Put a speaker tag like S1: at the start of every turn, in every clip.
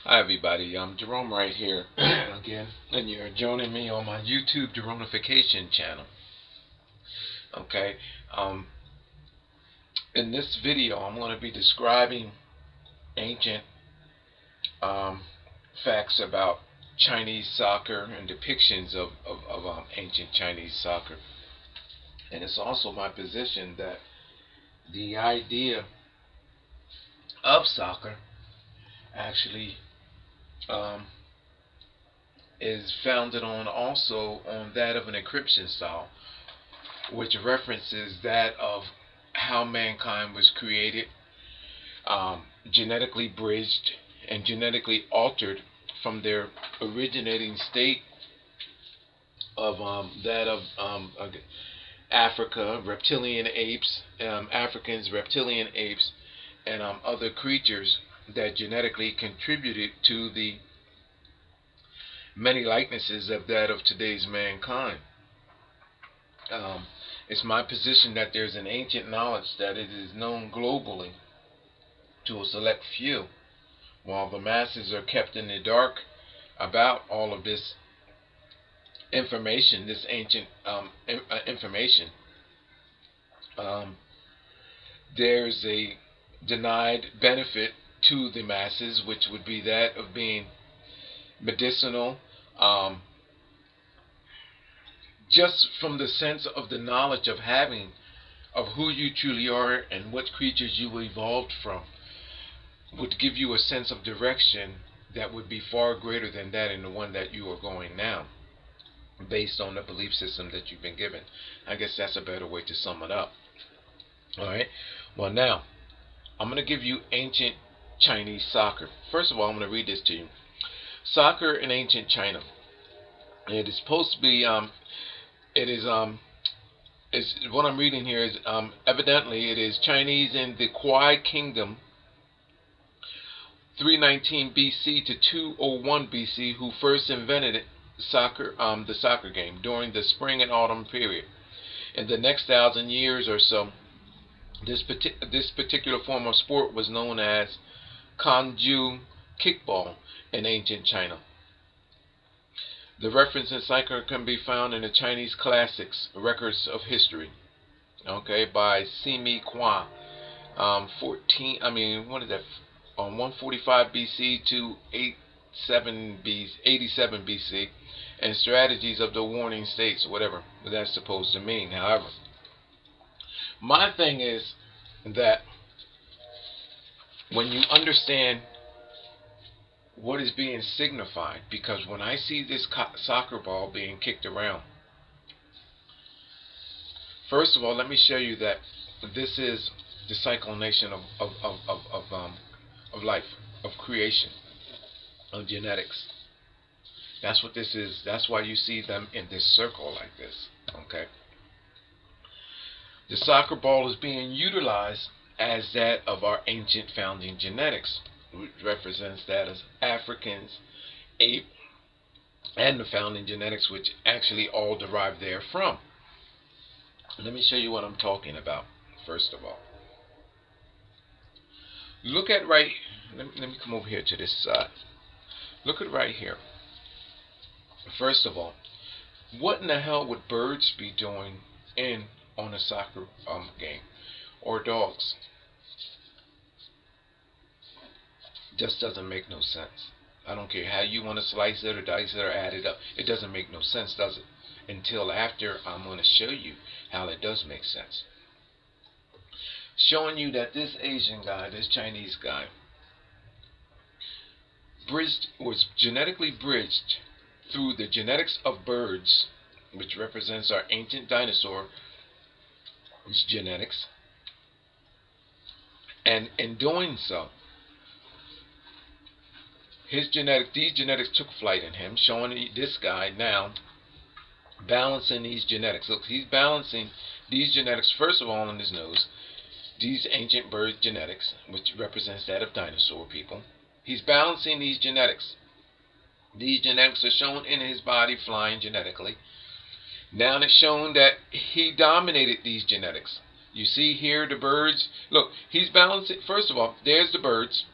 S1: Hi everybody, I'm Gerone Wright here again, and you're joining me on my YouTube Geronification channel. Okay, um, in this video I'm going to be describing ancient facts about Chinese soccer and depictions of ancient Chinese soccer. And it's also my position that the idea of soccer actually um, is founded also on that of an encryption style, which references that of how mankind was created, genetically bridged and genetically altered from their originating state of that of Africa, reptilian apes, Africans, reptilian apes, and other creatures that genetically contributed to the many likenesses of that of today's mankind. It's my position that there's an ancient knowledge that it is known globally to a select few, while the masses are kept in the dark about all of this information, this ancient information. There's a denied benefit to the masses, which would be that of being medicinal, just from the sense of the knowledge of having of who you truly are and what creatures you evolved from would give you a sense of direction that would be far greater than that in the one that you are going now, based on the belief system that you've been given. I guess that's a better way to sum it up. Alright, well now I'm going to give you ancient Chinese soccer. First of all, I'm going to read this to you. Soccer in ancient China. It is supposed to be is what I'm reading here is evidently it is Chinese in the Kuai Kingdom, 319 BC to 201 BC, who first invented soccer, the soccer game during the spring and autumn period. In the next 1,000 years or so, this particular form of sport was known as Kanju kickball in ancient China. The reference in soccer can be found in the Chinese classics, Records of History, okay, by Simi Quan, 145 BC to 87 BC, and Strategies of the Warring States, whatever that's supposed to mean. However, my thing is that when you understand what is being signified, because when I see this soccer ball being kicked around, first of all, let me show you that this is the cyclination of life, of creation, of genetics. That's what this is. That's why you see them in this circle like this. Okay. The soccer ball is being utilized as that of our ancient founding genetics, which represents that as Africans, ape, and the founding genetics, which actually all derive therefrom. Let me show you what I'm talking about. First of all, look at right. Let me come over here to this side. Look at right here. First of all, what in the hell would birds be doing on a soccer game, or dogs? Just doesn't make no sense. I don't care how you want to slice it or dice it or add it up. It doesn't make no sense, does it? Until after I'm going to show you how it does make sense. Showing you that this Asian guy, this Chinese guy, was genetically bridged through the genetics of birds, which represents our ancient dinosaur genetics, and in doing so, these genetics took flight in him, showing this guy now balancing these genetics. Look, he's balancing these genetics first of all on his nose, these ancient bird genetics, which represents that of dinosaur people. He's balancing these genetics. These genetics are shown in his body flying genetically. Now it's shown that he dominated these genetics. You see here the birds. Look, he's balancing. First of all, there's the birds.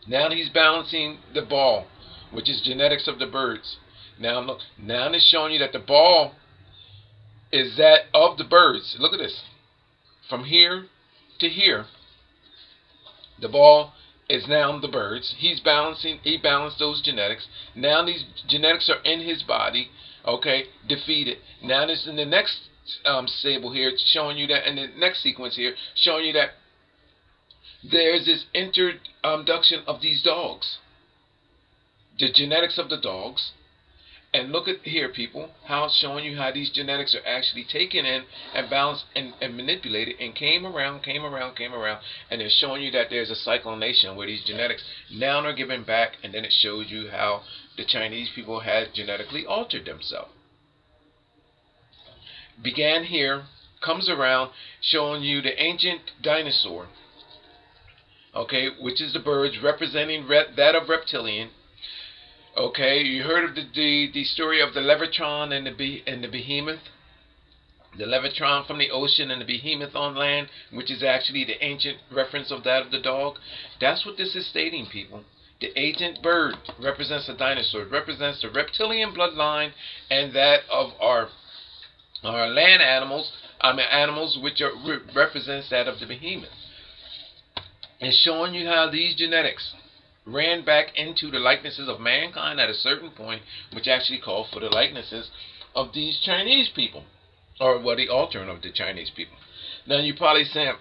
S1: Now he's balancing the ball, which is genetics of the birds. Now look, now it's showing you that the ball is that of the birds. Look at this. From here to here, the ball is now the birds. He balanced those genetics. Now these genetics are in his body, okay, defeated. Now this in the next stable here, it's showing you that, in the next sequence here, showing you that there's this introduction of these dogs, the genetics of the dogs. And look at here, people, how it's showing you how these genetics are actually taken in and balanced and manipulated and came around, and they're showing you that there's a cyclination where these genetics now are given back, and then it shows you how the Chinese people had genetically altered themselves. Began here, comes around, showing you the ancient dinosaur, okay, which is the birds representing that of reptilian. Okay, you heard of the story of the Levitron and the behemoth? The Levitron from the ocean and the behemoth on land, which is actually the ancient reference of that of the dog. That's what this is stating, people. The ancient bird represents a dinosaur. It represents the reptilian bloodline and that of our land animals, animals which represents that of the behemoth. And showing you how these genetics ran back into the likenesses of mankind at a certain point, which actually called for the likenesses of these Chinese people, or the altering of the Chinese people. Now you're probably saying,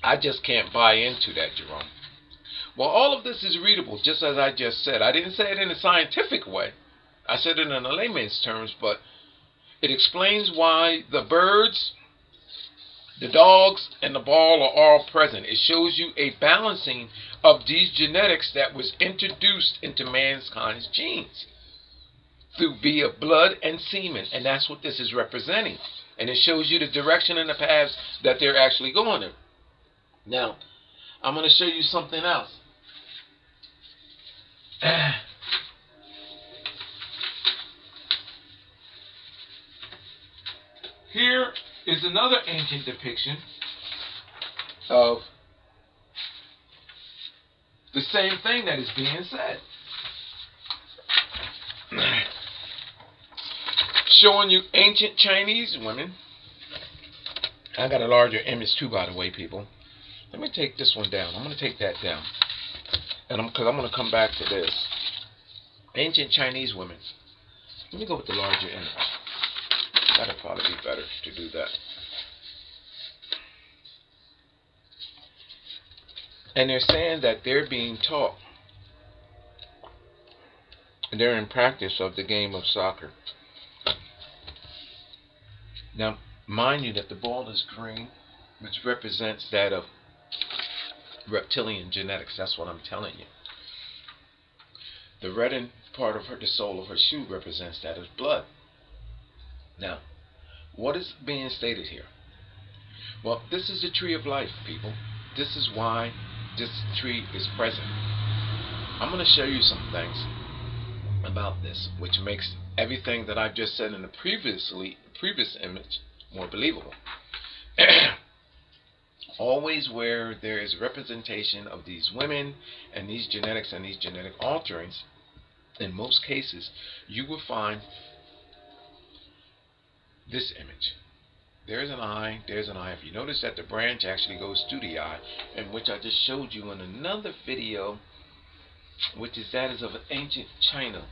S1: I just can't buy into that, Jerome. Well, all of this is readable, just as I just said. I didn't say it in a scientific way. I said it in a layman's terms, but it explains why the birds, the dogs, and the ball are all present. It shows you a balancing of these genetics that was introduced into mankind's genes through via blood and semen, and that's what this is representing. And it shows you the direction and the paths that they're actually going in. Now, I'm going to show you something else. Here is another ancient depiction of the same thing that is being said. Showing you ancient Chinese women. I got a larger image too, by the way, people. Let me take this one down. I'm going to take that down. And because I'm going to come back to this. Ancient Chinese women. Let me go with the larger image. That'll probably be better to do that. And they're saying that they're being taught, they're in practice of the game of soccer. Now, mind you that the ball is green, which represents that of reptilian genetics. That's what I'm telling you. The reddened part of the sole of her shoe represents that of blood. Now, what is being stated here? Well, this is the tree of life, people. This is why this tree is present. I'm going to show you some things about this, which makes everything that I've just said in the previous image more believable. Always where there is representation of these women and these genetics and these genetic alterings, in most cases, you will find this image. There's an eye, there's an eye. If you notice that the branch actually goes through the eye, and which I just showed you in another video, which is that is of ancient China,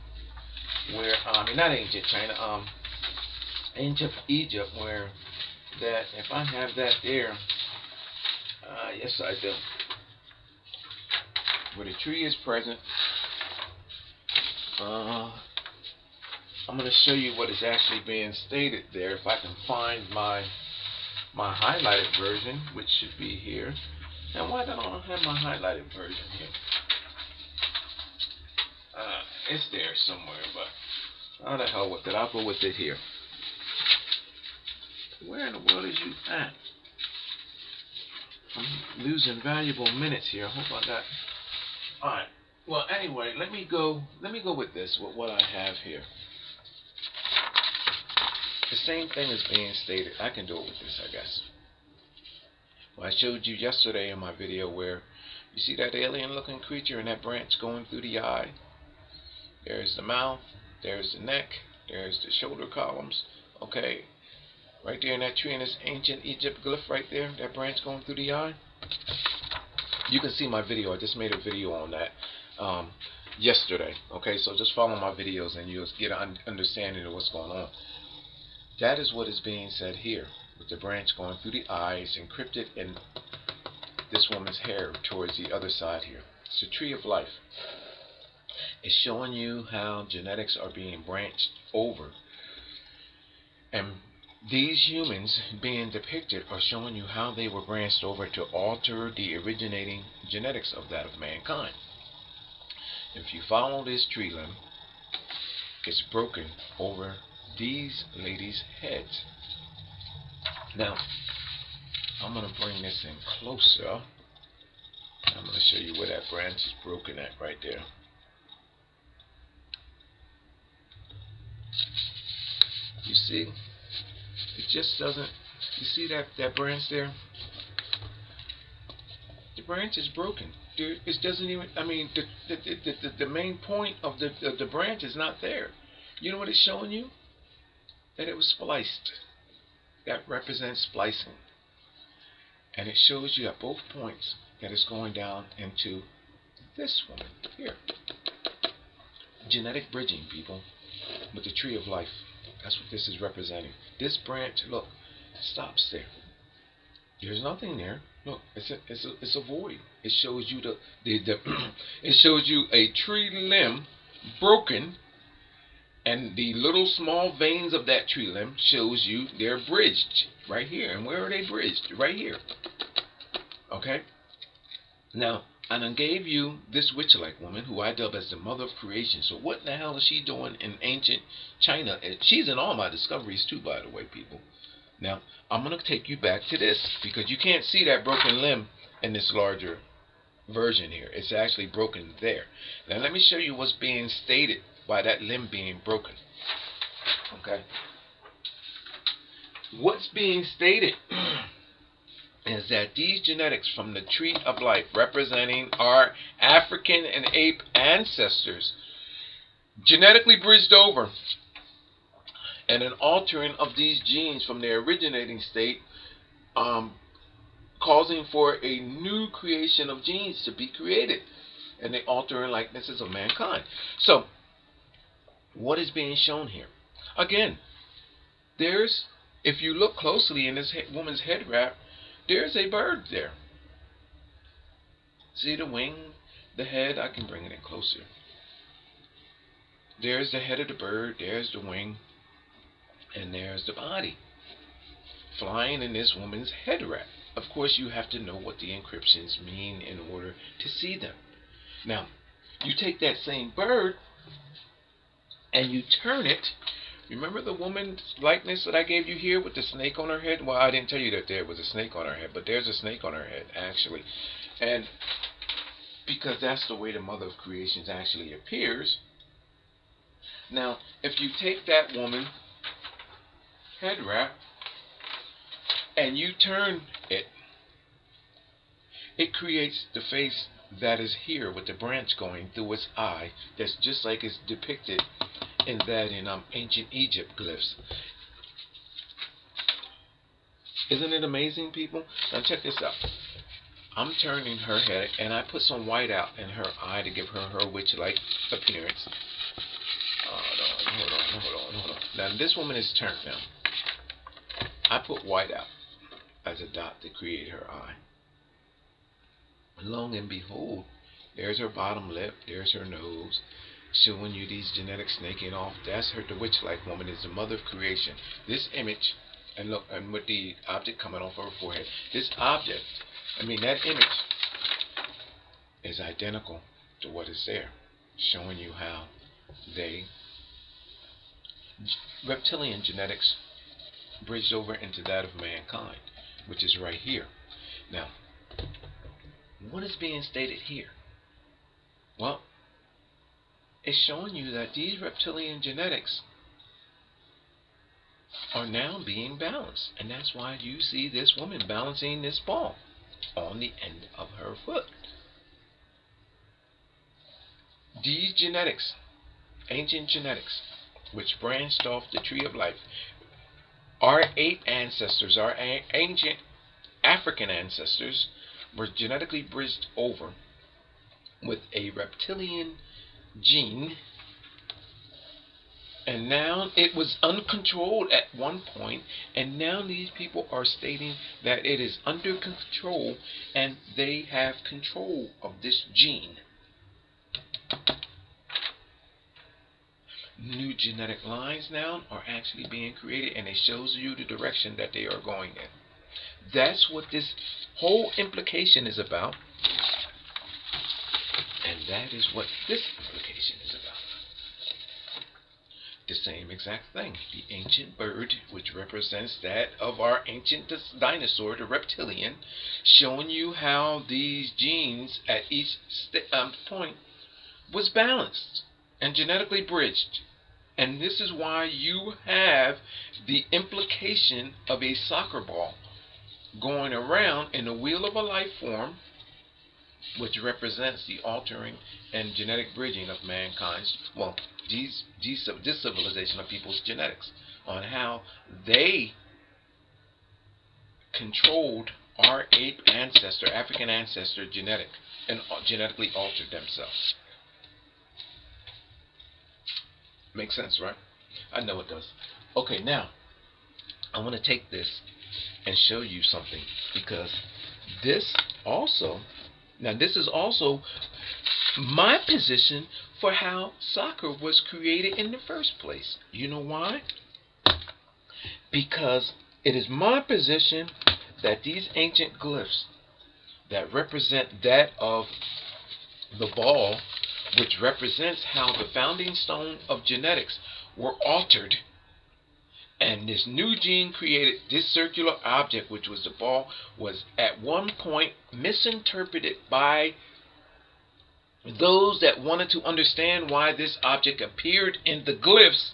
S1: where not ancient China, ancient Egypt, where that if I have that there, yes I do, where the tree is present. I'm going to show you what is actually being stated there. If I can find my highlighted version, which should be here. Now, why don't I have my highlighted version here? It's there somewhere, but how the hell with it? I'll go with it here. Where in the world is you at? I'm losing valuable minutes here. I hope I got. All right. Well, anyway, let me go with this, with what I have here. The same thing is being stated. I can do it with this, I guess. Well, I showed you yesterday in my video where You see that alien looking creature and that branch going through the eye? There's the mouth, there's the neck, there's the shoulder columns, okay? Right there in that tree in this ancient Egypt glyph right there, that branch going through the eye. You can see my video. I just made a video on that yesterday, okay? So just follow my videos and you'll get an understanding of what's going on. That is what is being said here, with the branch going through the eyes, encrypted in this woman's hair towards the other side here. It's the tree of life. It's showing you how genetics are being branched over. And these humans being depicted are showing you how they were branched over to alter the originating genetics of that of mankind. If you follow this tree limb, it's broken over these ladies' heads. Now, I'm going to bring this in closer. I'm going to show you where that branch is broken at right there. You see? It just doesn't, you see that branch there? The branch is broken. It doesn't even, I mean, the main point of the branch is not there. You know what it's showing you? That it was spliced. That represents splicing. And it shows you at both points that it's going down into this woman here. Genetic bridging, people, with the tree of life. That's what this is representing. This branch, look, stops there. There's nothing there. Look, it's a void. It shows you it shows you a tree limb broken, and the little small veins of that tree limb shows you they're bridged right here. And where are they bridged? Right here. Okay. Now, and I gave you this witch-like woman who I dub as the mother of creation. So what the hell is she doing in ancient China? She's in all my discoveries too, by the way, people. Now, I'm going to take you back to this, because you can't see that broken limb in this larger version here. It's actually broken there. Now, let me show you what's being stated by that limb being broken. Okay. What's being stated is that these genetics from the tree of life, representing our African and ape ancestors, genetically bridged over, and an altering of these genes from their originating state, causing for a new creation of genes to be created, and the altering likenesses of mankind. So, what is being shown here? Again, there's, if you look closely in this woman's head wrap, there's a bird there. See the wing, the head? I can bring it in closer. There's the head of the bird, there's the wing, and there's the body flying in this woman's head wrap. Of course, you have to know what the encryptions mean in order to see them. Now, you take that same bird and you turn it. Remember the woman's likeness that I gave you here with the snake on her head? Well, I didn't tell you that there was a snake on her head, but there's a snake on her head, actually. And because that's the way the mother of creations actually appears. Now, if you take that woman head wrap and you turn it, it creates the face that is here with the branch going through its eye. That's just like it's depicted in ancient Egypt glyphs. Isn't it amazing, people? Now check this out. I'm turning her head and I put some white out in her eye to give her her witch-like appearance. Hold on. Now this woman is turned now. I put white out as a dot to create her eye. Lo and behold, there's her bottom lip, there's her nose, showing you these genetics snaking off. That's her, the witch-like woman is the mother of creation. This image, and look, and with the object coming off her forehead, this object, that image is identical to what is there, showing you how reptilian genetics bridged over into that of mankind, which is right here. Now, what is being stated here? Well, it's showing you that these reptilian genetics are now being balanced. And that's why you see this woman balancing this ball on the end of her foot. These genetics, ancient genetics, which branched off the tree of life, our ape ancestors, our ancient African ancestors, were genetically bridged over with a reptilian gene, and now it was uncontrolled at one point, and now these people are stating that it is under control and they have control of this gene. New genetic lines now are actually being created, and it shows you the direction that they are going in. That's what this whole implication is about, and that is what this implication is about. The same exact thing. The ancient bird, which represents that of our ancient dinosaur, the reptilian, showing you how these genes at each point was balanced and genetically bridged. And this is why you have the implication of a soccer ball going around in the wheel of a life form, which represents the altering and genetic bridging of mankind's, this civilization of people's genetics, on how they controlled our ape ancestor, African ancestor genetic, and genetically altered themselves. Makes sense, right? I know it does. Okay, now I want to take this and show you something, because this is also my position for how soccer was created in the first place. You know why? Because it is my position that these ancient glyphs that represent that of the ball, which represents how the founding stone of genetics were altered, and this new gene created this circular object, which was the ball, was at one point misinterpreted by those that wanted to understand why this object appeared in the glyphs,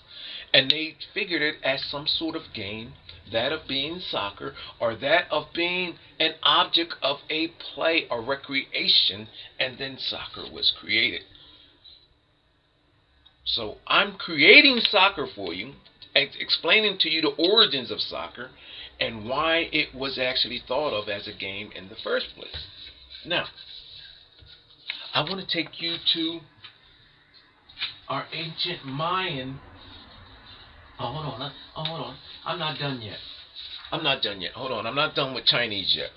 S1: and they figured it as some sort of game, that of being soccer, or that of being an object of a play or recreation, and then soccer was created. So I'm creating soccer for you, explaining to you the origins of soccer and why it was actually thought of as a game in the first place. Now, I want to take you to our ancient Mayan. Hold on. I'm not done yet. Hold on. I'm not done with Chinese yet.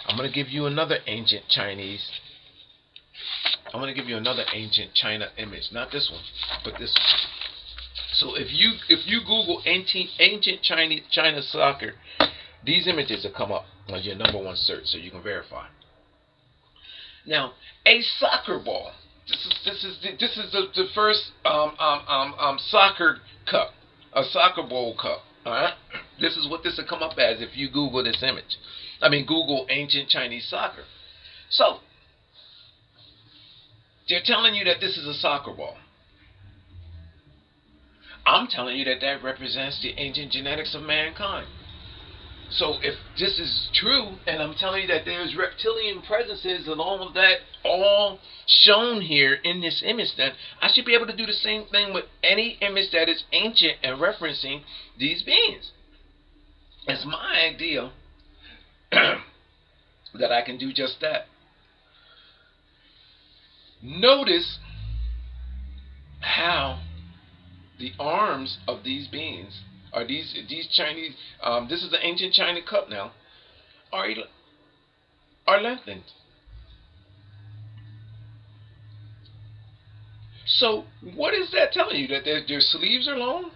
S1: I'm going to give you another ancient Chinese. I'm going to give you another ancient China image. Not this one, but this one. So if you Google ancient China soccer, these images will come up on your #1 search, so you can verify. Now, a soccer ball. This is the first soccer cup, a soccer bowl cup. All right. This is what this will come up as if you Google this image. Google ancient Chinese soccer. So they're telling you that this is a soccer ball. I'm telling you that represents the ancient genetics of mankind. So if this is true, and I'm telling you that there's reptilian presences and all of that all shown here in this image, then I should be able to do the same thing with any image that is ancient and referencing these beings. It's my idea that I can do just that. Notice how the arms of these beings are these Chinese. This is the ancient China cup now. Are lengthened. So what is that telling you? That their sleeves are long?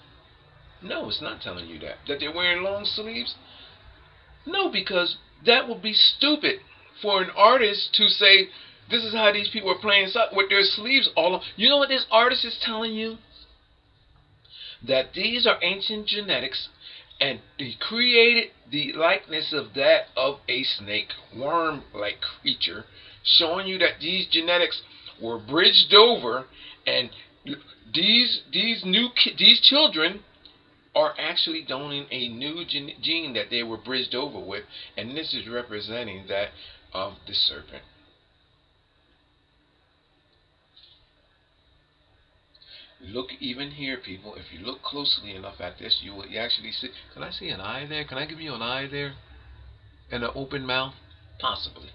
S1: No, it's not telling you that. That they're wearing long sleeves? No, because that would be stupid for an artist to say this is how these people are playing soccer with their sleeves all on. You know what this artist is telling you? That these are ancient genetics, and they created the likeness of that of a snake, worm-like creature, showing you that these genetics were bridged over, and these children are actually donning a new gene that they were bridged over with, and this is representing that of the serpent. Look even here, people. If you look closely enough at this, you will actually see. Can I see an eye there? Can I give you an eye there? And an open mouth? Possibly.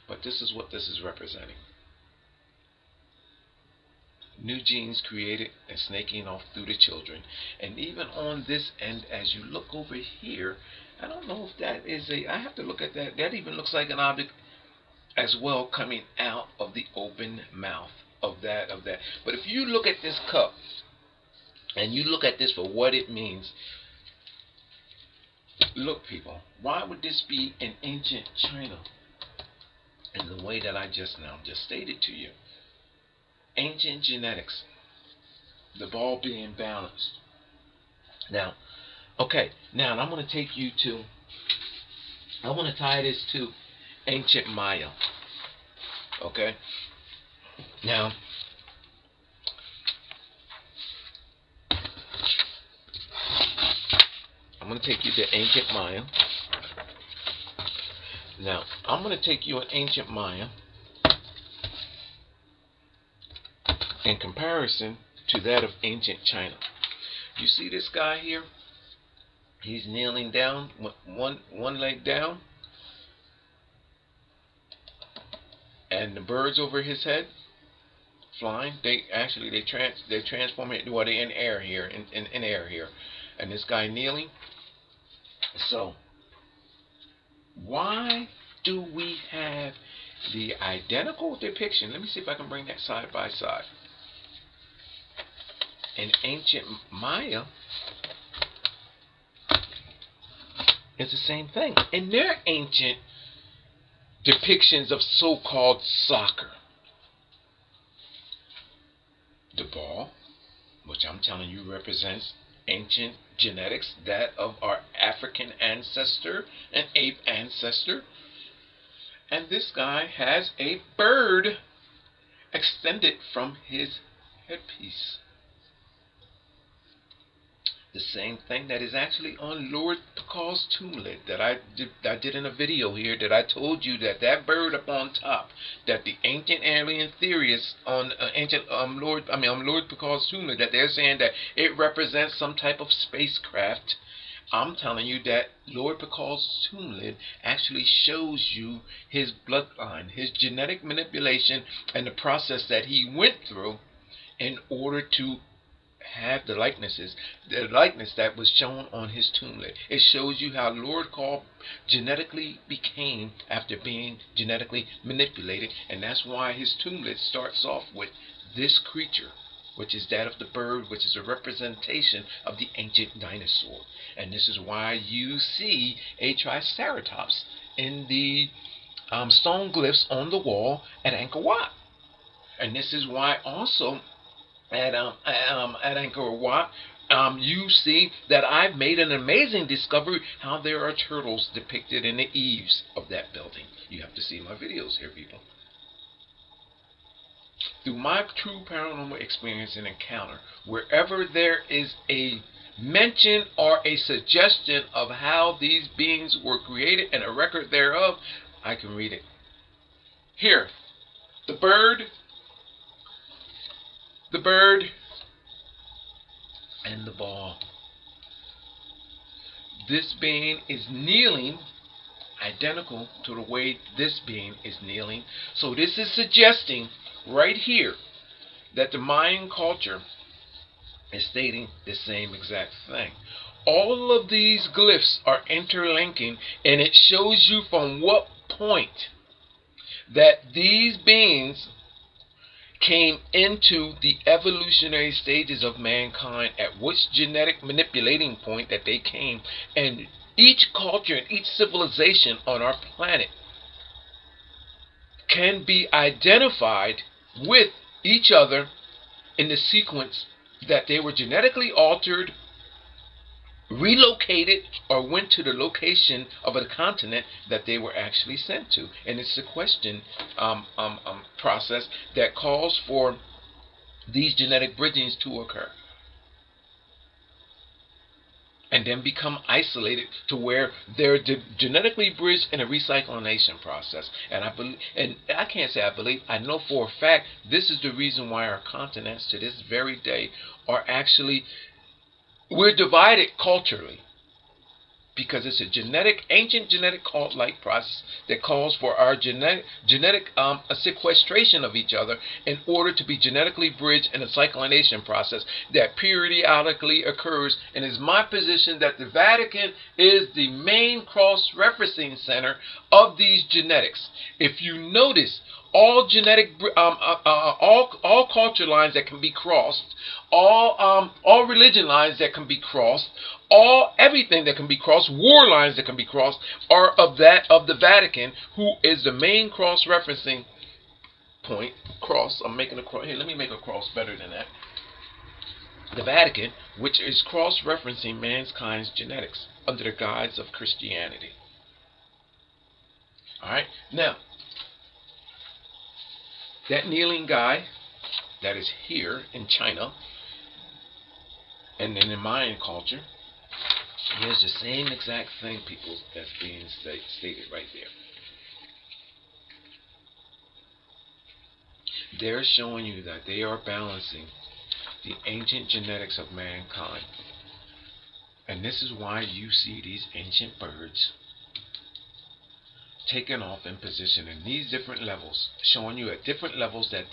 S1: But this is what this is representing. New genes created and snaking off through the children. And even on this end, as you look over here, I don't know if that is a, I have to look at that. That even looks like an object as well coming out of the open mouth of that. But if you look at this cup and you look at this for what it means, look, people, why would this be in ancient China in the way that I just stated to you? Ancient genetics, the ball being balanced. Now, okay, now I'm going to take you to, I want to tie this to ancient Maya. Okay, now I'm going to take you to ancient Maya. Now I'm going to take you in ancient Maya in comparison to that of ancient China. You see this guy here? He's kneeling down, one leg down, and the birds over his head flying. They transform it. Well, they're in air here, in air here, and this guy kneeling. So why do we have the identical depiction? Let me see if I can bring that side by side. In ancient Maya, it's the same thing. In their ancient depictions of so-called soccer, the ball, which I'm telling you represents ancient genetics, that of our African ancestor and ape ancestor, and this guy has a bird extended from his headpiece. The same thing that is actually on Lord Picard's tomb lid that I did in a video here, that I told you that that bird up on top, that the ancient alien theorists on Lord Picard's tomb lid, that they're saying that it represents some type of spacecraft. I'm telling you that Lord Picard's tomb lid actually shows you his bloodline, his genetic manipulation, and the process that he went through in order to have the likeness that was shown on his tomb lid. It shows you how Lord Call genetically became after being genetically manipulated, and that's why his tomb lid starts off with this creature, which is that of the bird, which is a representation of the ancient dinosaur. And this is why you see a triceratops in the stone glyphs on the wall at Angkor Wat. And this is why also at Angkor Wat, you see that I've made an amazing discovery how there are turtles depicted in the eaves of that building. You have to see my videos here, people. Through my true paranormal experience and encounter, wherever there is a mention or a suggestion of how these beings were created and a record thereof, I can read it. Here, the bird, and the ball. This being is kneeling, identical to the way this being is kneeling. So this is suggesting right here that the Mayan culture is stating the same exact thing. All of these glyphs are interlinking, and it shows you from what point that these beings came into the evolutionary stages of mankind, at which genetic manipulating point that they came. And each culture and each civilization on our planet can be identified with each other in the sequence that they were genetically altered, relocated, or went to the location of a continent that they were actually sent to. And it's a question process that calls for these genetic bridgings to occur. and then become isolated to where they're genetically bridged in a recyclination process. And I can't say I believe, I know for a fact this is the reason why our continents to this very day are actually, we're divided culturally. Because it's a ancient genetic cult-like process that calls for our genetic a sequestration of each other in order to be genetically bridged in a cyclination process that periodically occurs. And it's my position that the Vatican is the main cross-referencing center of these genetics. If you notice, all all culture lines that can be crossed, all religion lines that can be crossed, everything that can be crossed, war lines that can be crossed, are of the Vatican, who is the main cross-referencing point. I'm making a cross here. Let me make a cross better than that. The Vatican, which is cross-referencing mankind's genetics under the guise of Christianity. All right, now that kneeling guy that is here in China and in the Mayan culture, here's the same exact thing, people, that's being stated right there. They're showing you that they are balancing the ancient genetics of mankind. And this is why you see these ancient birds taken off in position in these different levels, showing you at different levels that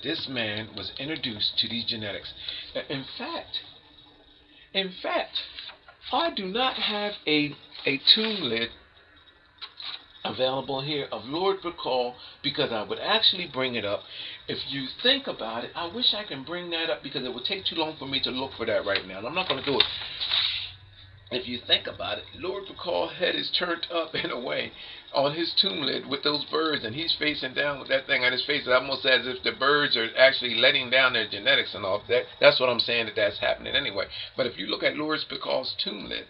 S1: this man was introduced to these genetics. In fact, I do not have a tomb lid available here of Lord Bacall, because I would actually bring it up. If you think about it, I wish I can bring that up, because it would take too long for me to look for that right now, and I'm not going to do it. If you think about it, Lord Bacall's head is turned up in a way on his tomb lid with those birds, and he's facing down with that thing on his face. It's almost as if the birds are actually letting down their genetics and all that. That's what I'm saying, that's happening anyway. But if you look at Lord Bacall's tomb lid,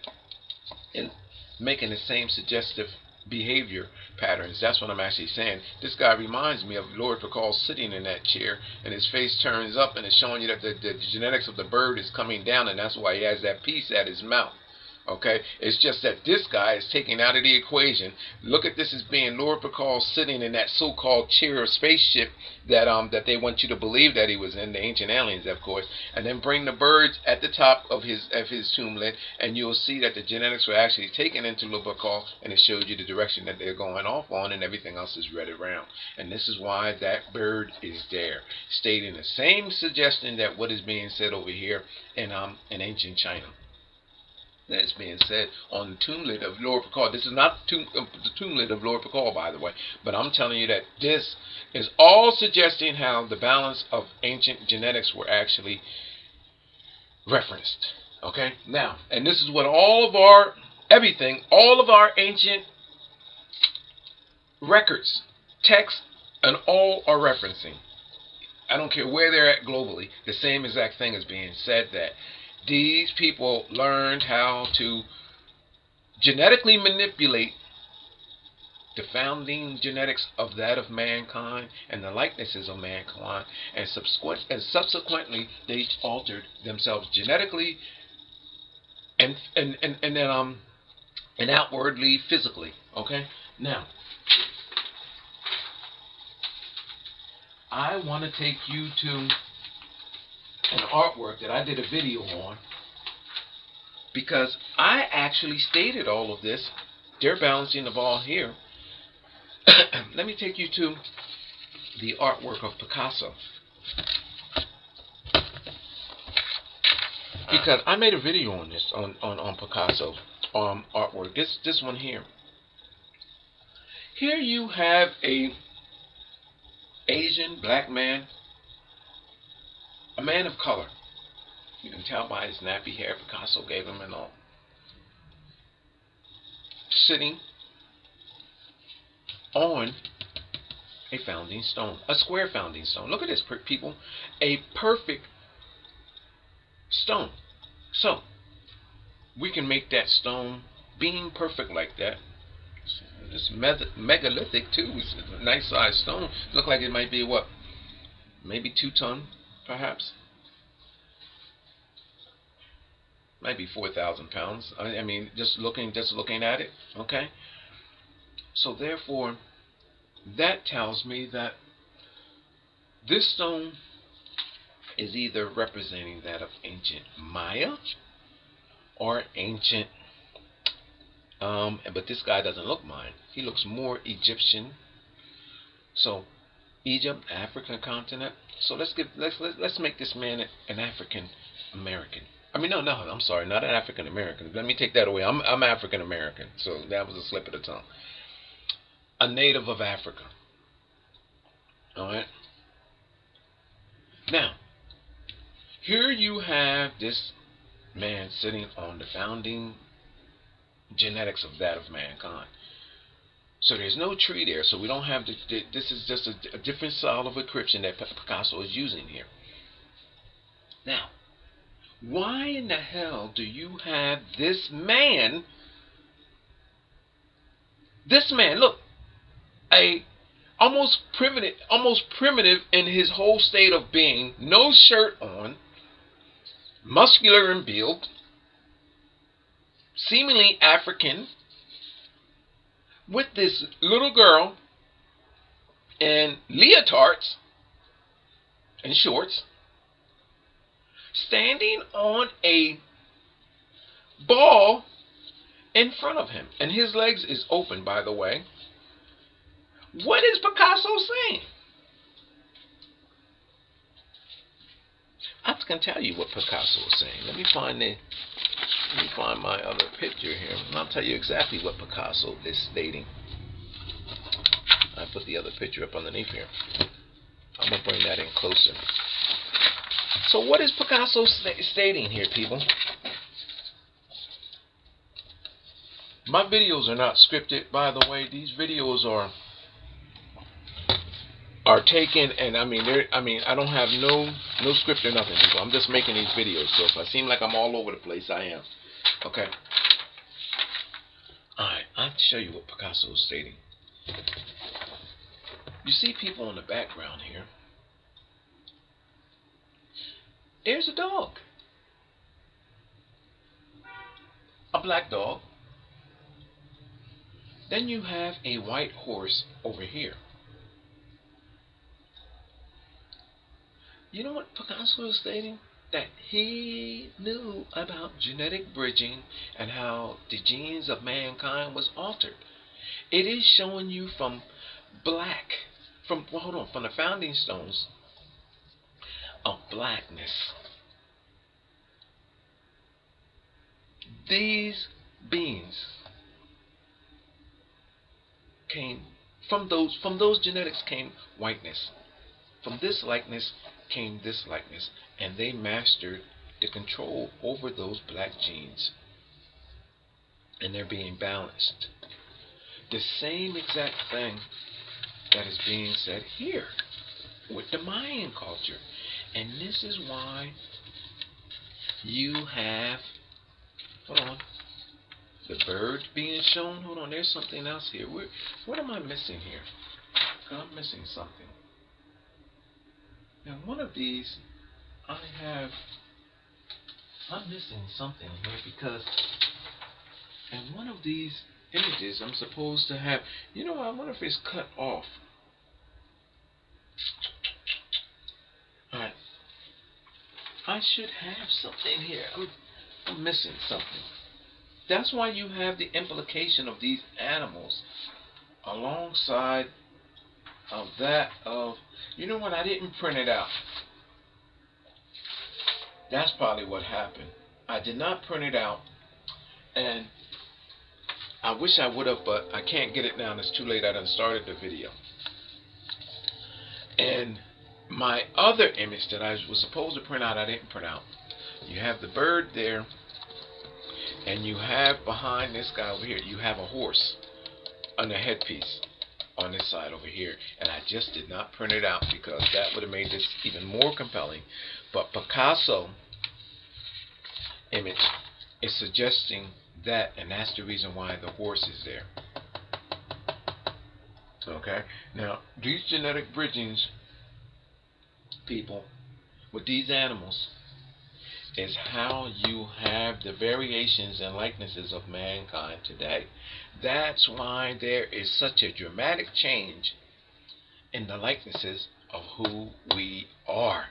S1: and making the same suggestive behavior patterns, that's what I'm actually saying. This guy reminds me of Lord Bacall sitting in that chair, and his face turns up, and it's showing you that the genetics of the bird is coming down, and that's why he has that piece at his mouth. Okay, it's just that this guy is taken out of the equation. Look at this as being Lord Bacall sitting in that so-called chair or spaceship that they want you to believe that he was in, the ancient aliens, of course, and then bring the birds at the top of his tomb lid, and you'll see that the genetics were actually taken into Lord Bacall, and it shows you the direction that they're going off on, and everything else is read around. And this is why that bird is there, stating the same suggestion that what is being said over here in ancient China. That's being said on the tomb lid of Lord Bacall. This is not the tomb lid of Lord Bacall, by the way, but I'm telling you that this is all suggesting how the balance of ancient genetics were actually referenced. Okay, now, and this is what all of our ancient records, texts, and all are referencing. I don't care where they're at globally, the same exact thing is being said, that these people learned how to genetically manipulate the founding genetics of that of mankind and the likenesses of mankind, and subsequently they altered themselves genetically and outwardly physically. Okay, now I want to take you to an artwork that I did a video on, because I actually stated all of this. They're balancing the ball here. Let me take you to the artwork of Picasso, because I made a video on this on Picasso artwork. This one here. Here you have a Asian black man, a man of color. You can tell by his nappy hair Picasso gave him and all. Sitting on a founding stone, a square founding stone. Look at this, people. A perfect stone. So, we can make that stone being perfect like that. This megalithic too. It's a nice sized stone. Look like it might be what? Maybe 2 tons. Perhaps. maybe 4,000 pounds. I mean, just looking at it. Okay. So therefore, that tells me that this stone is either representing that of ancient Maya or ancient. But this guy doesn't look Mayan. He looks more Egyptian. So Egypt, African continent. So let's make this man an African American. I mean, no, I'm sorry, not an African American. Let me take that away. I'm African American. So that was a slip of the tongue. A native of Africa. All right. Now, here you have this man sitting on the founding genetics of that of mankind. So there's no tree there, so we don't have this is just a different style of encryption that Picasso is using here. Now, why in the hell do you have this man, look, a almost primitive in his whole state of being, no shirt on, muscular in build, seemingly African, with this little girl in leotards and shorts, standing on a ball in front of him. And his legs is open, by the way. What is Picasso saying? I can tell you what Picasso is saying. Let me find my other picture here, and I'll tell you exactly what Picasso is stating. I put the other picture up underneath here. I'm going to bring that in closer. So what is Picasso stating here, people? My videos are not scripted, by the way. These videos are taken, and I don't have no script or nothing, people. I'm just making these videos, so if I seem like I'm all over the place, I am. Okay. Alright, I'll show you what Picasso is stating. You see people in the background here. There's a dog. A black dog. Then you have a white horse over here. You know what Picasso is stating? That he knew about genetic bridging and how the genes of mankind was altered. It is showing you from the founding stones of blackness. These beings came from those genetics came whiteness. From this likeness came this likeness, and they mastered the control over those black genes, and they're being balanced. The same exact thing that is being said here with the Mayan culture. And this is why you have, hold on, the bird being shown. Hold on, there's something else here. What am I missing here? I'm missing something. Now, one of these, I'm missing something here, because in one of these images, I'm supposed to have, I wonder if it's cut off. Alright. I should have something here. I'm missing something. That's why you have the implication of these animals alongside of that of, you know what, I didn't print it out. That's probably what happened. I did not print it out, and I wish I would have, but I can't get it now. It's too late. I done started the video. And my other image that I was supposed to print out, I didn't print out. You have the bird there, and you have behind this guy over here, you have a horse on the headpiece on this side over here, and I just did not print it out because that would have made this even more compelling. But Picasso image is suggesting that, and that's the reason why the horse is there. Okay, now these genetic bridgings, people, with these animals, is how you have the variations and likenesses of mankind today. That's why there is such a dramatic change in the likenesses of who we are.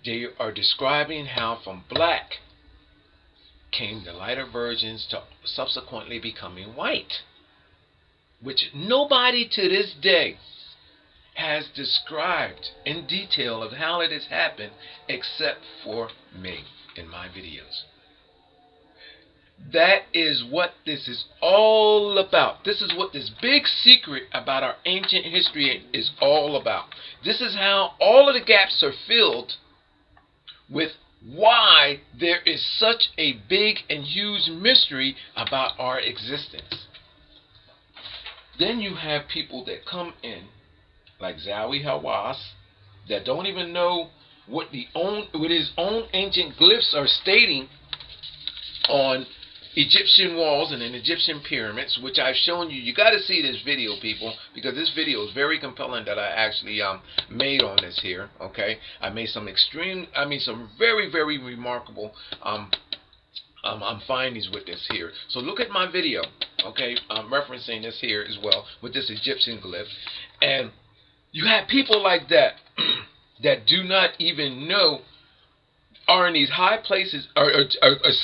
S1: They are describing how from black came the lighter versions to subsequently becoming white, which nobody to this day has described in detail of how it has happened except for me in my videos. That is what this is all about. This is what this big secret about our ancient history is all about. This is how all of the gaps are filled with why there is such a big and huge mystery about our existence. Then you have people that come in like Zawi Hawass that don't even know what his own ancient glyphs are stating on Egyptian walls and in Egyptian pyramids, which I've shown you. You got to see this video, people, because this video is very compelling that I actually made on this here. Okay, I made some very, very remarkable findings with this here. So look at my video. Okay, I'm referencing this here as well with this Egyptian glyph, and you have people like that that do not even know, are in these high places, or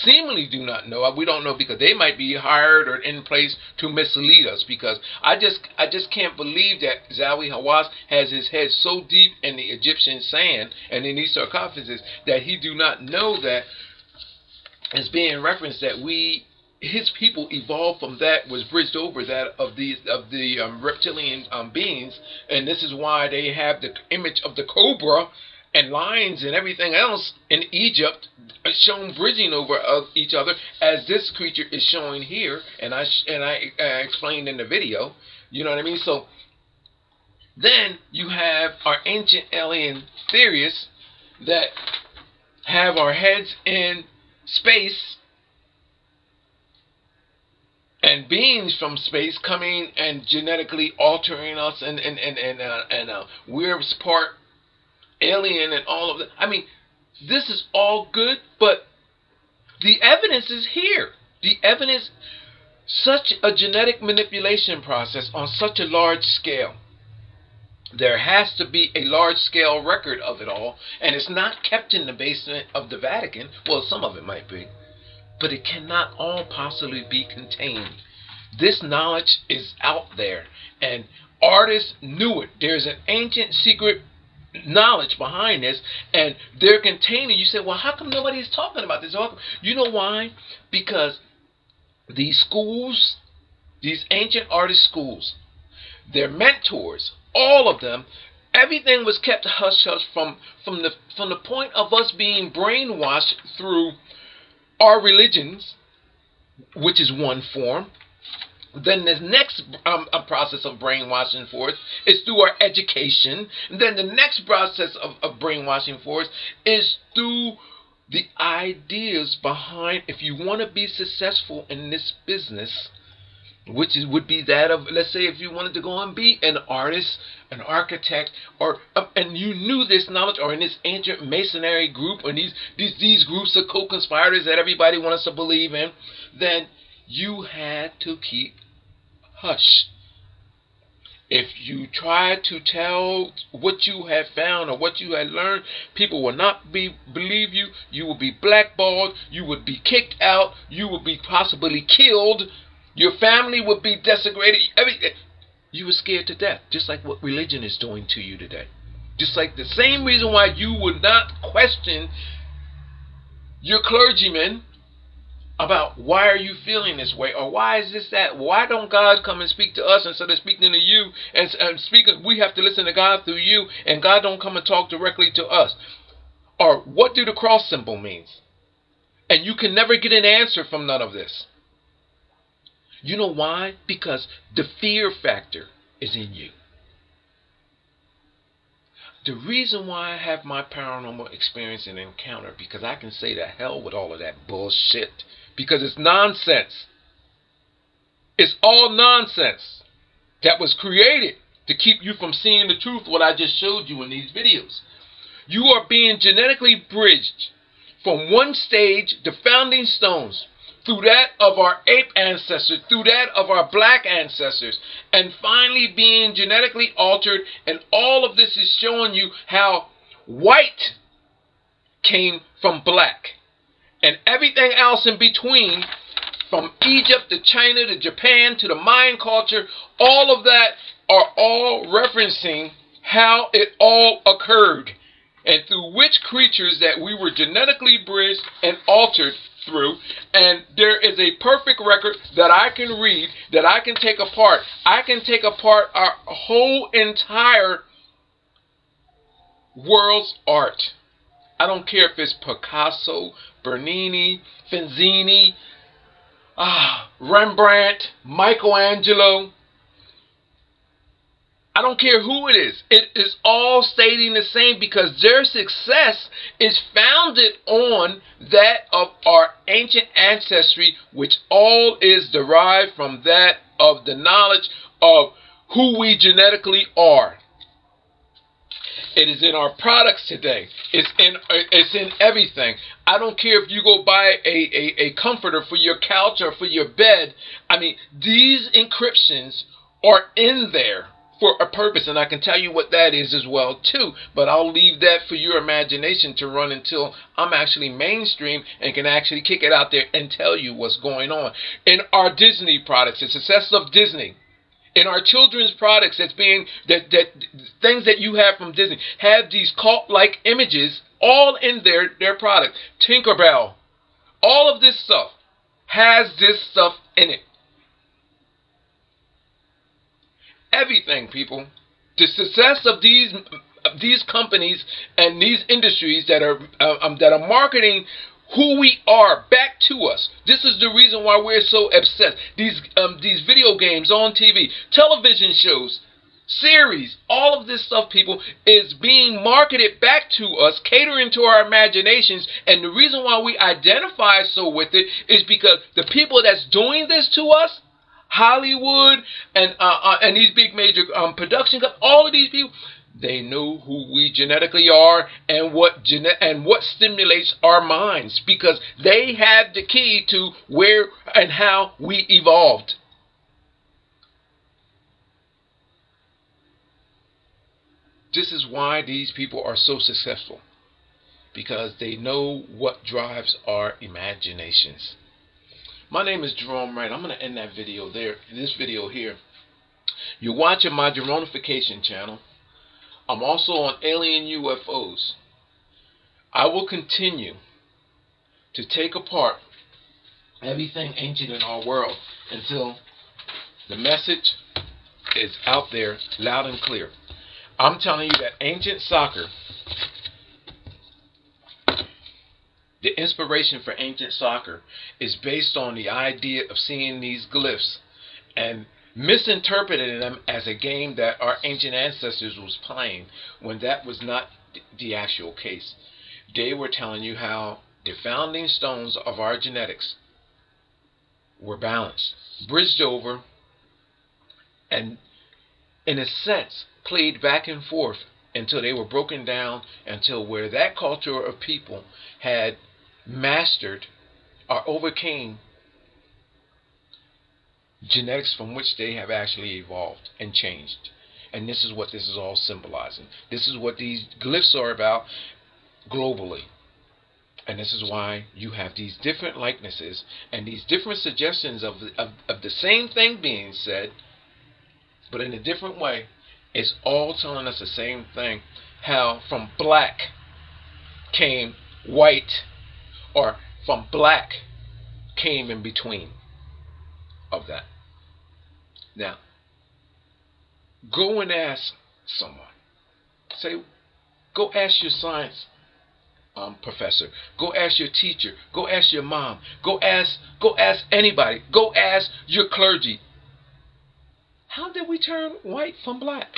S1: seemingly do not know. We don't know because they might be hired or in place to mislead us. Because I just can't believe that Zawi Hawass has his head so deep in the Egyptian sand and in these sarcophagus that he do not know that it's being referenced that his people evolved from that, was bridged over that of the reptilian beings, and this is why they have the image of the cobra and lions and everything else in Egypt shown bridging over of each other, as this creature is showing here, and I explained in the video. You know what I mean? So then you have our ancient alien theorists that have our heads in space and beings from space coming and genetically altering us, and we're part alien and all of that. I mean, this is all good, but the evidence is here. The evidence, such a genetic manipulation process on such a large scale. There has to be a large scale record of it all, and it's not kept in the basement of the Vatican. Well, some of it might be, but it cannot all possibly be contained. This knowledge is out there, and artists knew it. There's an ancient secret knowledge behind this, and they're containing. You say, well, how come nobody's talking about this? You know why? Because these schools, these ancient artist schools, their mentors, all of them, everything was kept hush-hush from the point of us being brainwashed through our religions, which is one form. Then the next process of brainwashing for us is through our education. And then the next process of brainwashing for us is through the ideas behind, if you want to be successful in this business, which would be that of, let's say, if you wanted to go and be an artist, an architect, or and you knew this knowledge, or in this ancient masonry group, or these groups of co-conspirators that everybody wants to believe in, then you had to keep hush. If you try to tell what you have found or what you had learned, people will not believe you. You will be blackballed. You would be kicked out. You would be possibly killed. Your family would be desecrated. You were scared to death, just like what religion is doing to you today. Just like the same reason why you would not question your clergyman about why are you feeling this way, or why is this that, why don't God come and speak to us instead of speaking to you, and speaking, we have to listen to God through you, and God don't come and talk directly to us. Or what do the cross symbol means? And you can never get an answer from none of this. You know why? Because the fear factor is in you. The reason why I have my paranormal experience and encounter, because I can say to hell with all of that bullshit, because it's nonsense. It's all nonsense that was created to keep you from seeing the truth, what I just showed you in these videos. You are being genetically bridged from one stage, the founding stones, through that of our ape ancestors, through that of our black ancestors, and finally being genetically altered. And all of this is showing you how white came from black. And everything else in between, from Egypt to China to Japan to the Mayan culture, all of that are all referencing how it all occurred and through which creatures that we were genetically bridged and altered through. And there is a perfect record that I can read, that I can take apart. I can take apart our whole entire world's art. I don't care if it's Picasso, Bernini, Fenzini, Rembrandt, Michelangelo. I don't care who it is. It is all stating the same, because their success is founded on that of our ancient ancestry, which all is derived from that of the knowledge of who we genetically are. It is in our products today. It's in everything. I don't care if you go buy a comforter for your couch or for your bed. I mean, these encryptions are in there for a purpose, and I can tell you what that is as well too, but I'll leave that for your imagination to run until I'm actually mainstream and can actually kick it out there and tell you what's going on. In our Disney products, the success of Disney, in our children's products, that's being that things that you have from Disney have these cult-like images all in their product. Tinkerbell, all of this stuff has this stuff in it. Everything, people. The success of these companies and these industries that are marketing who we are back to us. This is the reason why we're so obsessed. These video games on TV, television shows, series, all of this stuff, people, is being marketed back to us, catering to our imaginations. And the reason why we identify so with it is because the people that's doing this to us, Hollywood and these big major production companies, all of these people, they know who we genetically are and what stimulates our minds, because they have the key to where and how we evolved. This is why these people are so successful, because they know what drives our imaginations. My name is Gerone Wright. I'm going to end that video there, this video here. You're watching my Geronification channel. I'm also on alien UFOs. I will continue to take apart everything ancient in our world until the message is out there loud and clear. I'm telling you that ancient soccer, the inspiration for ancient soccer is based on the idea of seeing these glyphs and misinterpreting them as a game that our ancient ancestors was playing, when that was not the actual case. They were telling you how the founding stones of our genetics were balanced, bridged over, and in a sense played back and forth until they were broken down, until where that culture of people had mastered or overcame genetics from which they have actually evolved and changed. And this is what this is all symbolizing. This is what these glyphs are about globally. And this is why you have these different likenesses and these different suggestions of the same thing being said, but in a different way. It's all telling us the same thing. How from black came white, or from black came in between of that. Now, go and ask someone. Say, go ask your science professor. Go ask your teacher. Go ask your mom. Go ask anybody. Go ask your clergy. How did we turn white from black?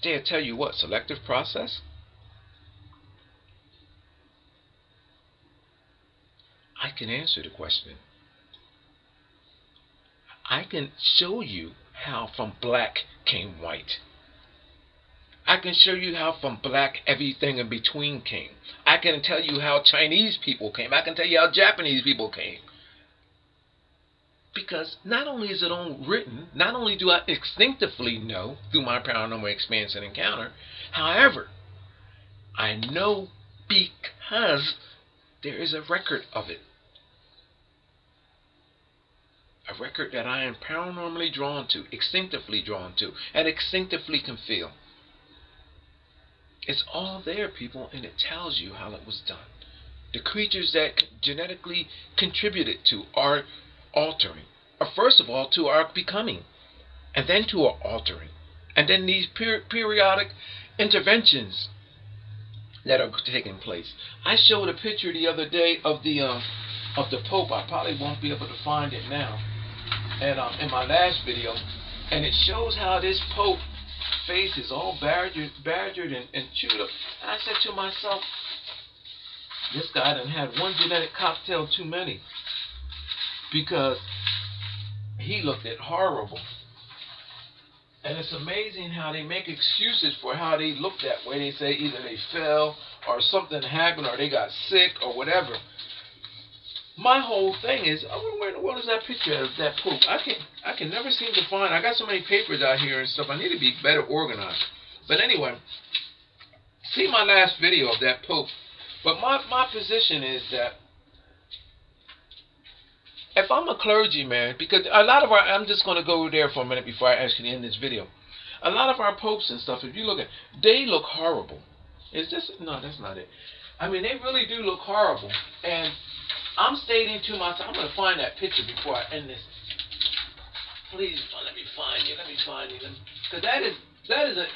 S1: They'll tell you what, selective process? I can answer the question. I can show you how from black came white. I can show you how from black everything in between came. I can tell you how Chinese people came. I can tell you how Japanese people came. Because not only is it all written, not only do I instinctively know through my paranormal experience and encounter, however, I know because there is a record of it. A record that I am paranormally drawn to, instinctively drawn to, and instinctively can feel. It's all there, people, and it tells you how it was done. The creatures that genetically contributed to our altering are first of all to our becoming, and then to our altering, and then these periodic interventions that are taking place. I showed a picture the other day of the Pope. I probably won't be able to find it now, and in my last video, and it shows how this Pope face is all badgered and chewed up. And I said to myself, this guy done had one genetic cocktail too many, because he looked at horrible. And it's amazing how they make excuses for how they look that way. They say either they fell or something happened or they got sick or whatever. My whole thing is, I wonder where in the world is that picture of that Pope? I can never seem to find. I got so many papers out here and stuff. I need to be better organized. But anyway, see my last video of that Pope. But my position is that if I'm a clergyman, because a lot of our, I'm just going to go there for a minute before I actually end this video. A lot of our popes and stuff, if you look at, they look horrible. Is this? No, that's not it. I mean, they really do look horrible. And I'm stating to myself, I'm going to find that picture before I end this. Please, let me find you. Let me find you. Because that is an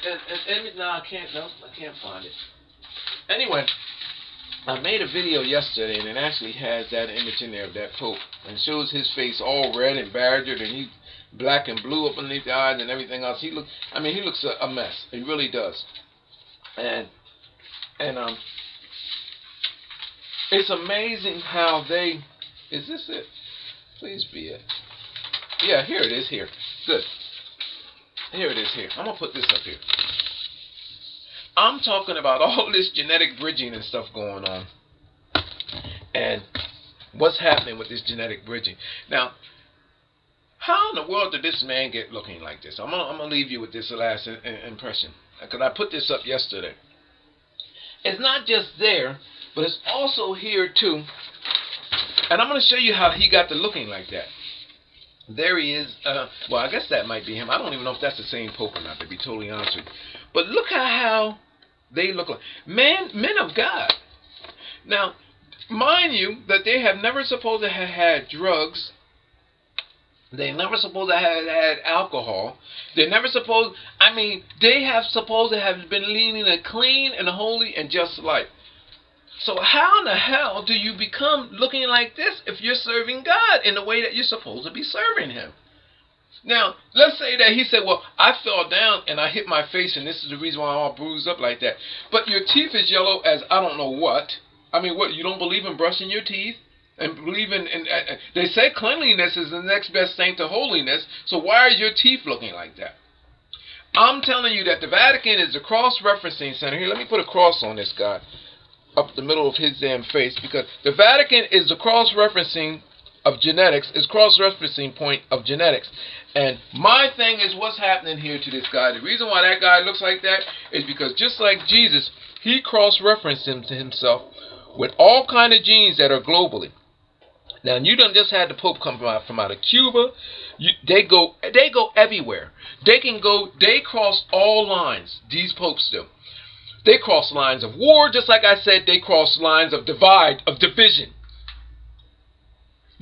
S1: image. No, I can't find it. Anyway, I made a video yesterday, and it actually has that image in there of that Pope, and shows his face all red and badgered, and he black and blue up underneath the eyes and everything else. He looks a mess. He really does. And it's amazing how they. Is this it? Please be it. Yeah, here it is. Here, good. Here it is. Here, I'm gonna put this up here. I'm talking about all this genetic bridging and stuff going on, and what's happening with this genetic bridging. Now, how in the world did this man get looking like this? I'm gonna leave you with this last impression, because I put this up yesterday. It's not just there, but it's also here too, and I'm gonna show you how he got to looking like that. There he is. Well, I guess that might be him. I don't even know if that's the same Pope or not, to be totally honest with you. But look at how they look like men of God. Now, mind you that they have never supposed to have had drugs. They never supposed to have had alcohol. They never supposed. I mean, they have supposed to have been leading a clean and holy and just life. So how in the hell do you become looking like this if you're serving God in the way that you're supposed to be serving Him? Now, let's say that he said, well, I fell down and I hit my face and this is the reason why I'm all bruised up like that. But your teeth is yellow as I don't know what. I mean, what, you don't believe in brushing your teeth? And believe in they say cleanliness is the next best thing to holiness. So why are your teeth looking like that? I'm telling you that the Vatican is the cross-referencing center. Here, let me put a cross on this guy up the middle of his damn face, because the Vatican is the cross-referencing of genetics, is cross-referencing point of genetics. And my thing is what's happening here to this guy. The reason why that guy looks like that is because just like Jesus, he cross-referenced him to himself with all kind of genes that are globally. Now, you done just had the Pope come from out of Cuba. They go everywhere. They cross all lines. These popes do. They cross lines of war, just like I said, they cross lines of divide, of division.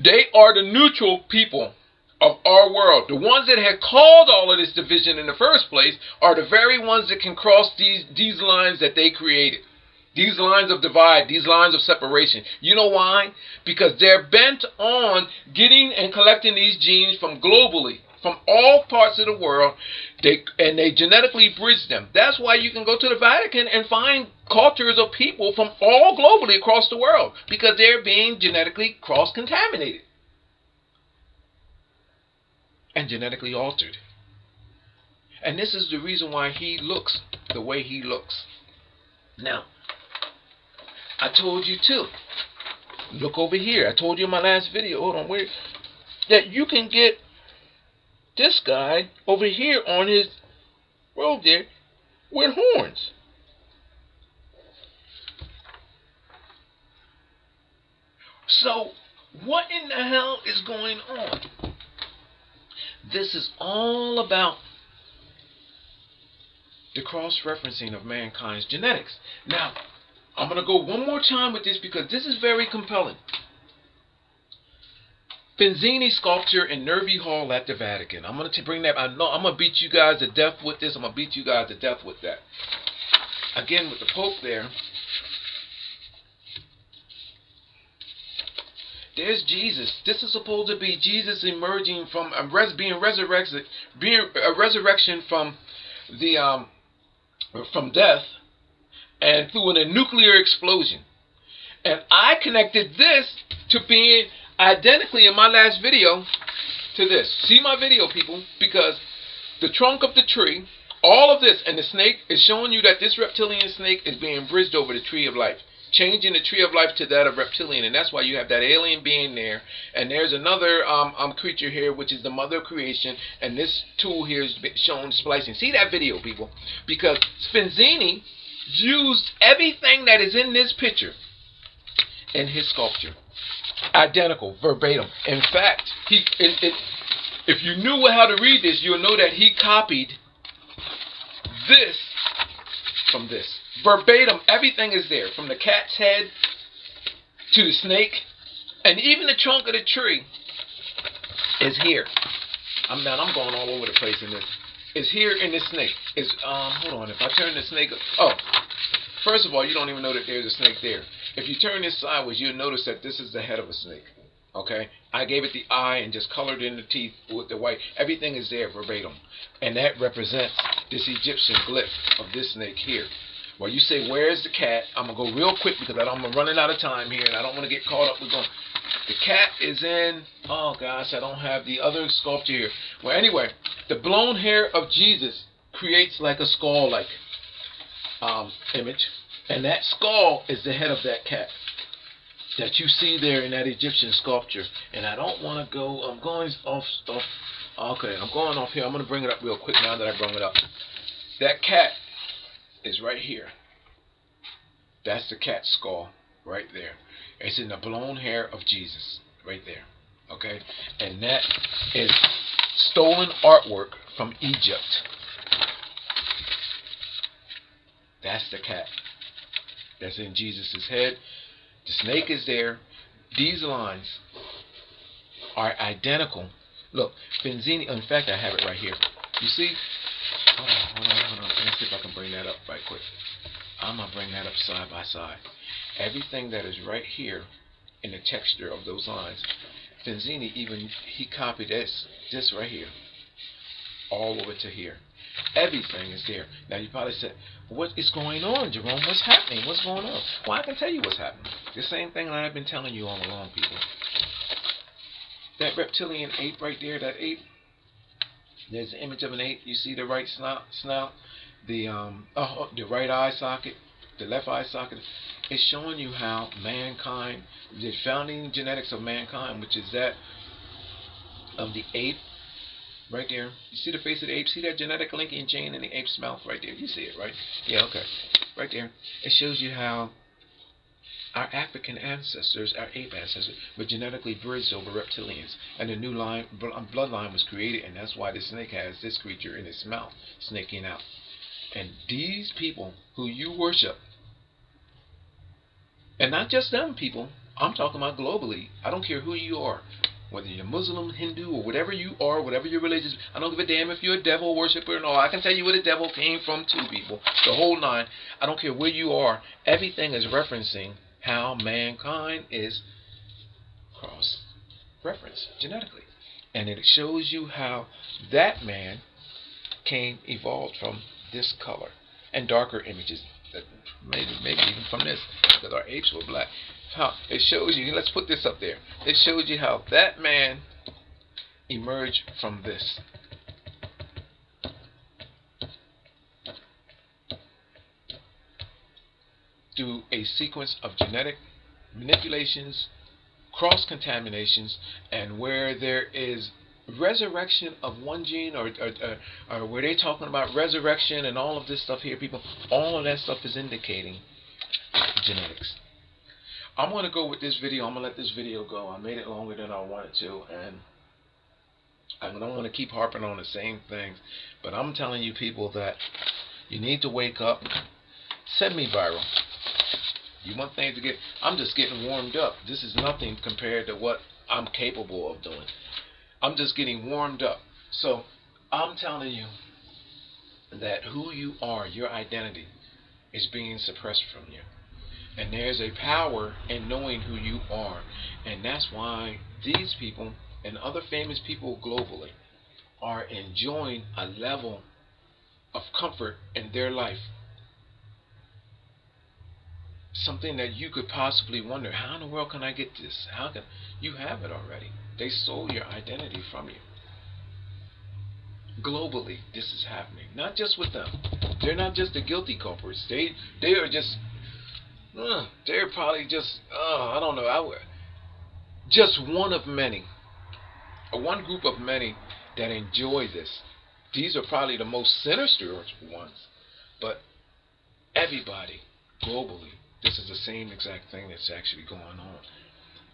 S1: They are the neutral people of our world. The ones that had caused all of this division in the first place are the very ones that can cross these lines that they created. These lines of divide, these lines of separation. You know why? Because they're bent on getting and collecting these genes from globally, from all parts of the world, and they genetically bridge them. That's why you can go to the Vatican and find cultures of people from all globally across the world, because they're being genetically cross-contaminated and genetically altered. And this is the reason why he looks the way he looks. Now, I told you too. Look over here. I told you in my last video. Hold on, wait. That you can get this guy over here on his robe there with horns. So, what in the hell is going on? This is all about the cross-referencing of mankind's genetics. Now, I'm going to go one more time with this because this is very compelling. Fenzini sculpture in Nervi Hall at the Vatican. I'm going to bring that. I know I'm going to beat you guys to death with this. I'm going to beat you guys to death with that. Again, with the Pope there. There's Jesus. This is supposed to be Jesus emerging from being resurrected, being a resurrection from the from death, and through a nuclear explosion. And I connected this to being identically in my last video to this. See my video, people, because the trunk of the tree, all of this, and the snake is showing you that this reptilian snake is being bridged over the tree of life, changing the tree of life to that of reptilian, and that's why you have that alien being there. And there's another creature here, which is the mother of creation, and this tool here is showing splicing. See that video, people, because Fenzini used everything that is in this picture in his sculpture, identical, verbatim. In fact, if you knew how to read this, you'll know that he copied this from this. Verbatim, everything is there, from the cat's head to the snake, and even the trunk of the tree is here. I'm going all over the place in this. Is here in this snake. Is hold on, if I turn the snake, first of all, you don't even know that there's a snake there. If you turn this sideways, you'll notice that this is the head of a snake. Okay, I gave it the eye and just colored in the teeth with the white. Everything is there verbatim, and that represents this Egyptian glyph of this snake here. Well, you say, where's the cat? I'm going to go real quick because I'm running out of time here, and I don't want to get caught up with going. The cat is in, oh gosh, I don't have the other sculpture here. Well, anyway, the blown hair of Jesus creates like a skull-like image, and that skull is the head of that cat that you see there in that Egyptian sculpture. And I don't want to go, I'm going off, okay, I'm going off here. I'm going to bring it up real quick now that I brought it up. That cat is right here. That's the cat skull right there. It's in the blown hair of Jesus right there. Okay, and that is stolen artwork from Egypt. That's the cat that's in Jesus's head. The snake is there. These lines are identical. Look, Fenzini, in fact, I have it right here. You see? Hold on. Let's see if I can bring that up right quick. I'm going to bring that up side by side. Everything that is right here in the texture of those lines, Fenzini he copied this right here, all over to here. Everything is there. Now you probably said, what is going on, Jerome? What's happening? What's going on? Well, I can tell you what's happening. The same thing that I've been telling you all along, people. That reptilian ape right there, that ape, there's the image of an ape. You see the right snout, the right eye socket, the left eye socket. It's showing you how mankind, the founding genetics of mankind, which is that of the ape, right there. You see the face of the ape? See that genetic linking chain in the ape's mouth right there? You see it, right? Yeah, okay. Right there. It shows you how our African ancestors, our ape ancestors, were genetically bridged over reptilians. And a new bloodline was created, and that's why the snake has this creature in its mouth, snaking out. And these people who you worship, and not just them people, I'm talking about globally. I don't care who you are. Whether you're Muslim, Hindu, or whatever you are, whatever your religion is, I don't give a damn if you're a devil worshiper or no. I can tell you where the devil came from too, people. The whole nine. I don't care where you are. Everything is referencing how mankind is cross-referenced genetically. And it shows you how that man evolved from this color and darker images. Maybe even from this, because our apes were black. How it shows you, let's put this up there. It shows you how that man emerged from this. through a sequence of genetic manipulations, cross contaminations, and where there is resurrection of one gene, or where they're talking about resurrection and all of this stuff here, people, all of that stuff is indicating genetics. I'm going to go with this video. I'm going to let this video go. I made it longer than I wanted to, and I don't want to keep harping on the same things, but I'm telling you people that you need to wake up. Send me viral. You want things to get, I'm just getting warmed up. This is nothing compared to what I'm capable of doing. I'm just getting warmed up. So I'm telling you that who you are, your identity, is being suppressed from you. And there's a power in knowing who you are. And that's why these people and other famous people globally are enjoying a level of comfort in their life. Something that you could possibly wonder, how in the world can I get this? How can you have it already? They stole your identity from you. Globally, this is happening. Not just with them. They're not just the guilty culprits. They are just they're probably just I don't know. Just one of many. One group of many that enjoy this. These are probably the most sinister ones. But everybody globally, this is the same exact thing that's actually going on.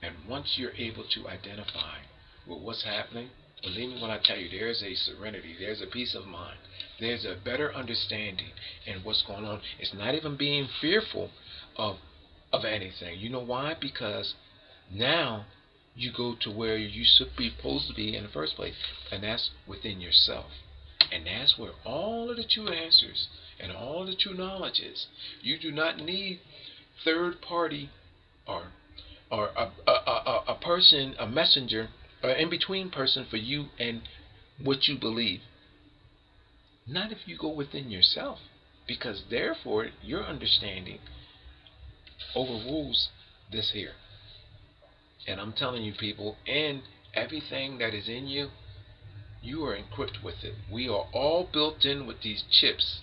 S1: And once you're able to identify with what's happening, believe me when I tell you, there's a serenity, there's a peace of mind, there's a better understanding in what's going on. It's not even being fearful of anything. You know why? Because now you go to where you should be supposed to be in the first place, and that's within yourself. And that's where all of the true answers and all the true knowledge is. You do not need third party or a person, a messenger, or in between person for you and what you believe. Not if you go within yourself, because therefore your understanding overrules this here. And I'm telling you people, and everything that is in you, you are equipped with it. We are all built in with these chips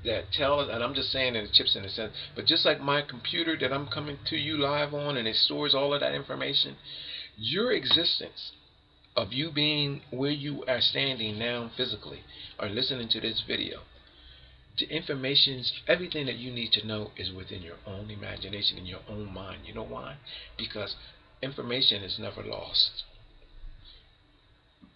S1: that tell us, and I'm just saying in the chips in a sense, but just like my computer that I'm coming to you live on, and it stores all of that information, your existence of you being where you are standing now physically, or listening to this video, the information's, everything that you need to know is within your own imagination and your own mind. You know why? Because information is never lost.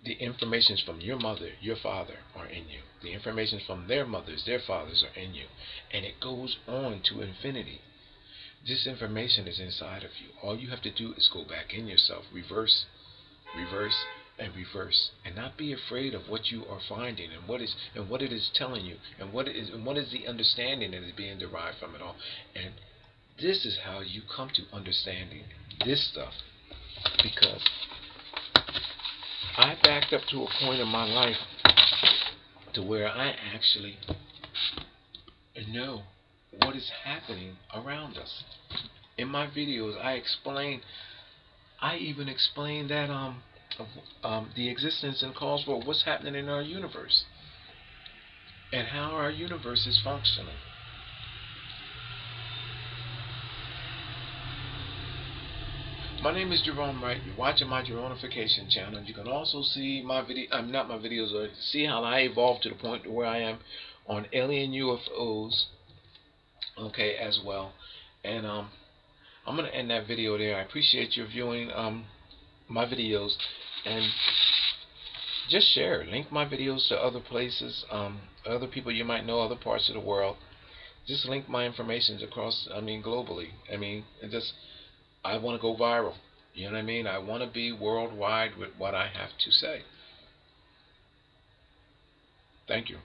S1: The information from your mother, your father are in you. The information from their mothers, their fathers are in you. And it goes on to infinity. This information is inside of you. All you have to do is go back in yourself, reverse, and reverse, and not be afraid of what you are finding and what it is telling you, and what is the understanding that is being derived from it all. And this is how you come to understanding this stuff, because I backed up to a point in my life to where I actually know what is happening around us. In my videos, I even explain that the existence and cause for what's happening in our universe and how our universe is functioning. My name is Gerone Wright. You're watching my Geronification channel. You can also see my videos, or see how I evolved to the point where I am on alien UFOs, okay, as well. And I'm going to end that video there. I appreciate you viewing my videos, and just share, link my videos to other places, other people you might know, other parts of the world. Just link my information across, globally. I want to go viral. You know what I mean? I want to be worldwide with what I have to say. Thank you.